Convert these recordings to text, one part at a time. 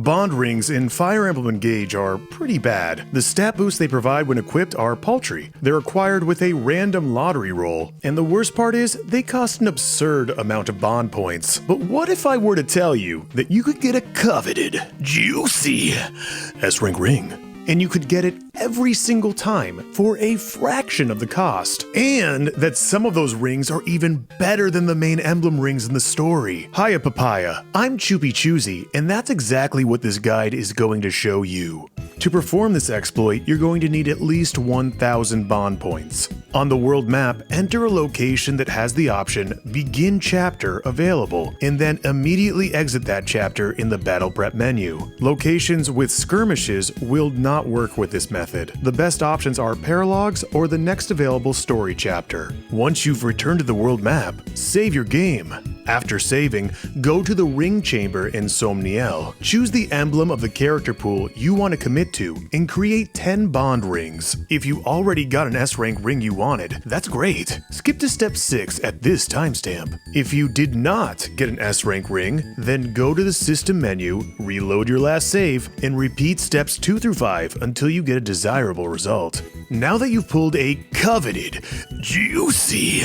Bond rings in Fire Emblem Engage are pretty bad. The stat boosts they provide when equipped are paltry. They're acquired with a random lottery roll, and the worst part is they cost an absurd amount of Bond points. But what if I were to tell you that you could get a coveted, juicy S-rank ring? And you could get it every single time for a fraction of the cost. And that some of those rings are even better than the main emblem rings in the story. Hiya Papaya, I'm Choopy Choosy, and that's exactly what this guide is going to show you. To perform this exploit, you're going to need at least 1,000 Bond points. On the world map, enter a location that has the option Begin Chapter available, and then immediately exit that chapter in the Battle Prep menu. Locations with skirmishes will not work with this method. The best options are Paralogs or the next available story chapter. Once you've returned to the world map, save your game. After saving, go to the Ring Chamber in Somniel. Choose the emblem of the character pool you want to commit to and create 10 Bond rings. If you already got an S-rank ring you wanted, that's great. Skip to step 6 at this timestamp. If you did not get an S-rank ring, then go to the system menu, reload your last save, and repeat steps 2 through 5 until you get a desirable result. Now that you've pulled a coveted, juicy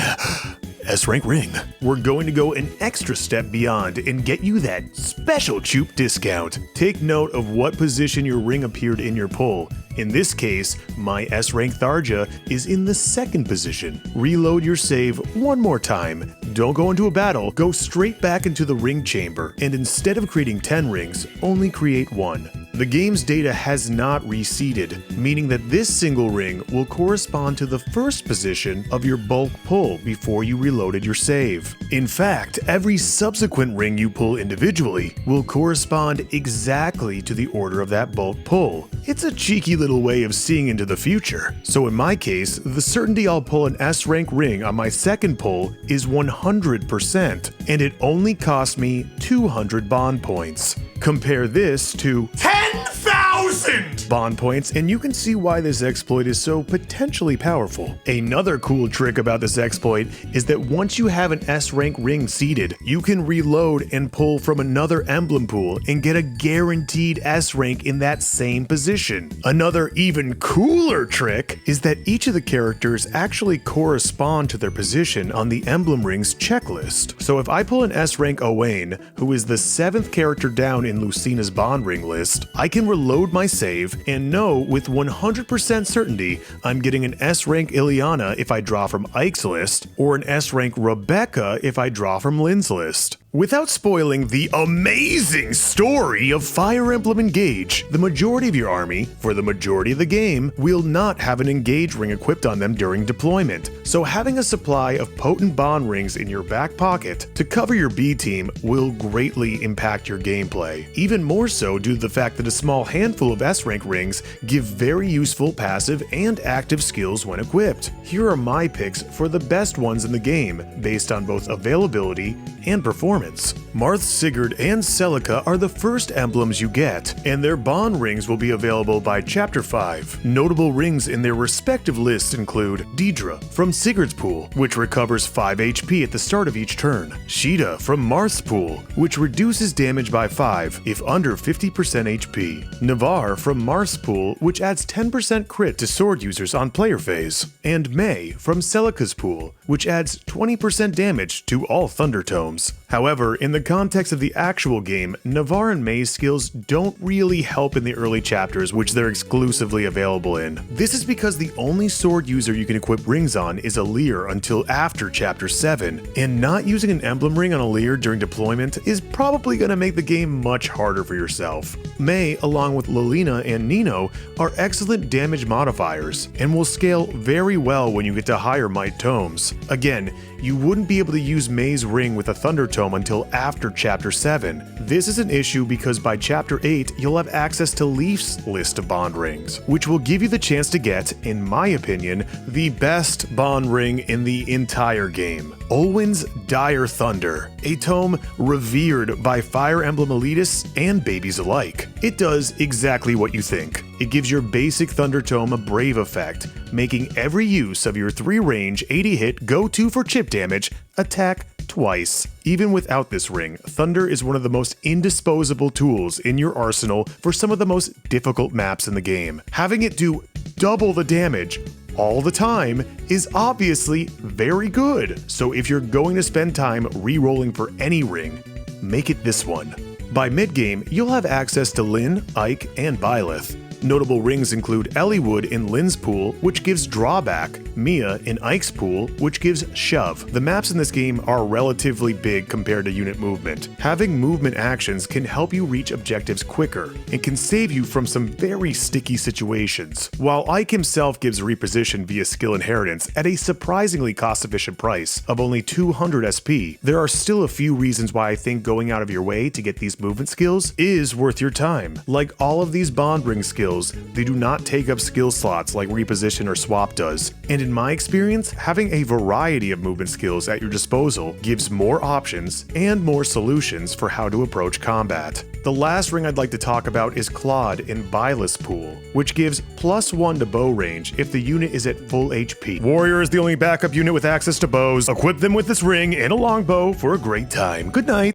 S-rank ring, we're going to go an extra step beyond and get you that special Choop discount. Take note of what position your ring appeared in your pull. In this case, my S-rank Tharja is in the 2nd position. Reload your save one more time. Don't go into a battle, go straight back into the ring chamber, and instead of creating 10 rings, only create 1. The game's data has not reseeded, meaning that this single ring will correspond to the 1st position of your bulk pull before you reloaded your save. In fact, every subsequent ring you pull individually will correspond exactly to the order of that bulk pull. It's a cheeky little way of seeing into the future. So in my case, the certainty I'll pull an S-rank ring on my 2nd pull is 100%, and it only cost me 200 Bond points. Compare this to 10,000 Bond points, and you can see why this exploit is so potentially powerful. Another cool trick about this exploit is that once you have an S-rank ring seeded, you can reload and pull from another emblem pool and get a guaranteed S-rank in that same position. Another even cooler trick is that each of the characters actually correspond to their position on the emblem rings checklist. So if I pull an S-rank Owain, who is the 7th character down in Lucina's Bond ring list, I can reload my save and know with 100% certainty I'm getting an S-rank Ileana if I draw from Ike's list, or an S-rank Rebecca if I draw from Lynn's list. Without spoiling the amazing story of Fire Emblem Engage, the majority of your army, for the majority of the game, will not have an Engage ring equipped on them during deployment, so having a supply of potent Bond rings in your back pocket to cover your B team will greatly impact your gameplay, even more so due to the fact that a small handful of S-rank rings give very useful passive and active skills when equipped. Here are my picks for the best ones in the game, based on both availability and performance. Marth, Sigurd, and Celica are the first emblems you get, and their Bond rings will be available by Chapter 5. Notable rings in their respective lists include Deidre from Sigurd's pool, which recovers 5 HP at the start of each turn; Sheeta from Marth's pool, which reduces damage by 5 if under 50% HP; Navarre from Marth's pool, which adds 10% crit to sword users on player phase; and May from Celica's pool, which adds 20% damage to all Thunder Tomes. However, in the context of the actual game, Navarre and May's skills don't really help in the early chapters, which they're exclusively available in. This is because the only sword user you can equip rings on is Alear until after Chapter 7, and not using an emblem ring on Alear during deployment is probably going to make the game much harder for yourself. May, along with Lilina and Nino, are excellent damage modifiers, and will scale very well when you get to higher might tomes. Again, you wouldn't be able to use May's ring with a Thunder Tome until after Chapter 7. This is an issue because by Chapter 8, you'll have access to Leaf's list of Bond rings, which will give you the chance to get, in my opinion, the best Bond ring in the entire game. Olwen's Dire Thunder, a tome revered by Fire Emblem elitists and babies alike. It does exactly what you think. It gives your basic Thunder Tome a Brave effect, making every use of your 3 range 80 hit go 2 for chip damage, attack twice. Even without this ring, Thunder is one of the most indisposable tools in your arsenal for some of the most difficult maps in the game. Having it do double the damage all the time is obviously very good, so if you're going to spend time re-rolling for any ring, make it this one. By mid-game, you'll have access to Lyn, Ike, and Byleth. Notable rings include Eliwood in Lyn's pool, which gives drawback, Mia in Ike's pool, which gives shove. The maps in this game are relatively big compared to unit movement. Having movement actions can help you reach objectives quicker, and can save you from some very sticky situations. While Ike himself gives reposition via skill inheritance at a surprisingly cost-efficient price of only 200 SP, there are still a few reasons why I think going out of your way to get these movement skills is worth your time. Like all of these bond ring skills, they do not take up skill slots like reposition or swap does, and in my experience, having a variety of movement skills at your disposal gives more options and more solutions for how to approach combat. The last ring I'd like to talk about is Claude in Byleth's pool, which gives +1 to bow range if the unit is at full HP. Warrior is the only backup unit with access to bows. Equip them with this ring and a longbow for a great time. Good night.